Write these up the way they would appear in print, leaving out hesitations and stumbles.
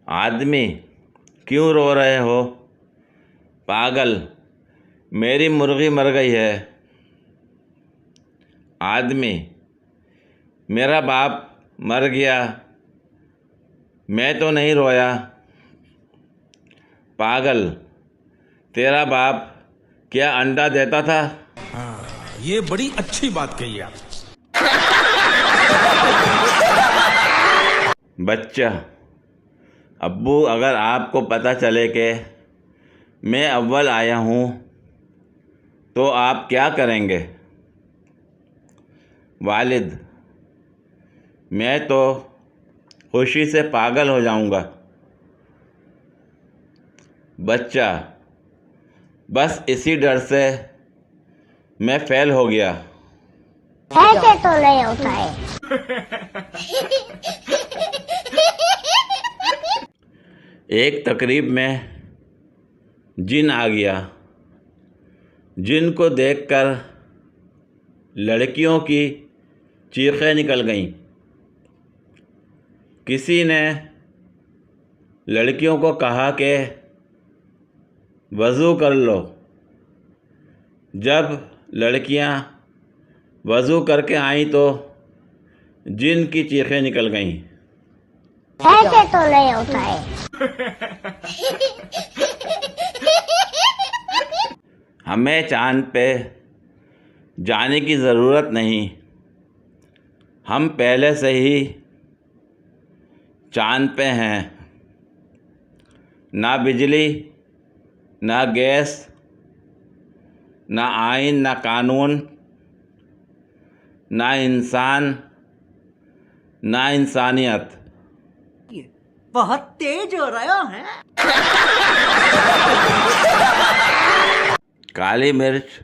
आदमी, क्यों रो रहे हो? पागल, मेरी मुर्गी मर गई है। आदमी, मेरा बाप मर गया, मैं तो नहीं रोया। पागल, तेरा बाप क्या अंडा देता था? ये बड़ी अच्छी बात कही आप। बच्चा, अब्बू, अगर आपको पता चले कि मैं अव्वल आया हूँ तो आप क्या करेंगे? वालिद, मैं तो खुशी से पागल हो जाऊँगा। बच्चा, बस इसी डर से मैं फेल हो गया। ऐसे तो नहीं होता है। एक तकरीब में जिन आ गया। जिन को देखकर लड़कियों की चीखें निकल गईं। किसी ने लड़कियों को कहा कि वज़ू कर लो। जब लड़कियां वज़ू करके आईं तो जिन की चीखें निकल गईं। ऐसे तो नहीं होता है। हमें चांद पे जाने की ज़रूरत नहीं, हम पहले से ही चांद पे हैं। ना बिजली, ना गैस, ना आइन, ना कानून, ना इंसान, ना इंसानियत। बहुत तेज हो रहा है। काली मिर्च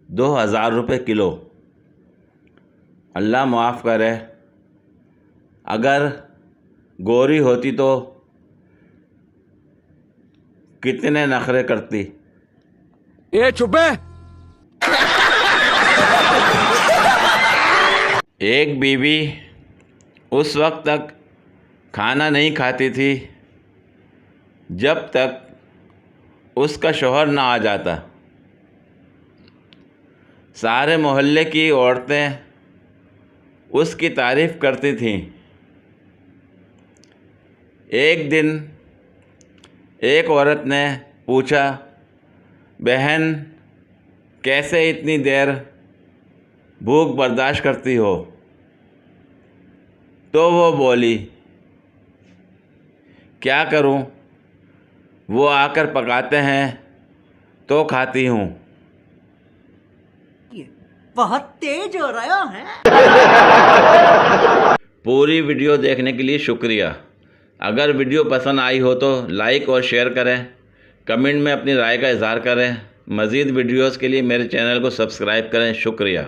2000 रुपये किलो। अल्लाह माफ़ करे, अगर गोरी होती तो कितने नखरे करती। ए चुपे। एक बीवी उस वक्त तक खाना नहीं खाती थी जब तक उसका शौहर ना आ जाता। सारे मोहल्ले की औरतें उसकी तारीफ़ करती थीं। एक दिन एक औरत ने पूछा, बहन, कैसे इतनी देर भूख बर्दाश्त करती हो? तो वो बोली, क्या करूं, वो आकर पकाते हैं तो खाती हूँ। बहुत तेज हो रहा है। पूरी वीडियो देखने के लिए शुक्रिया। अगर वीडियो पसंद आई हो तो लाइक और शेयर करें, कमेंट में अपनी राय का इज़हार करें। मज़ीद वीडियोस के लिए मेरे चैनल को सब्सक्राइब करें। शुक्रिया।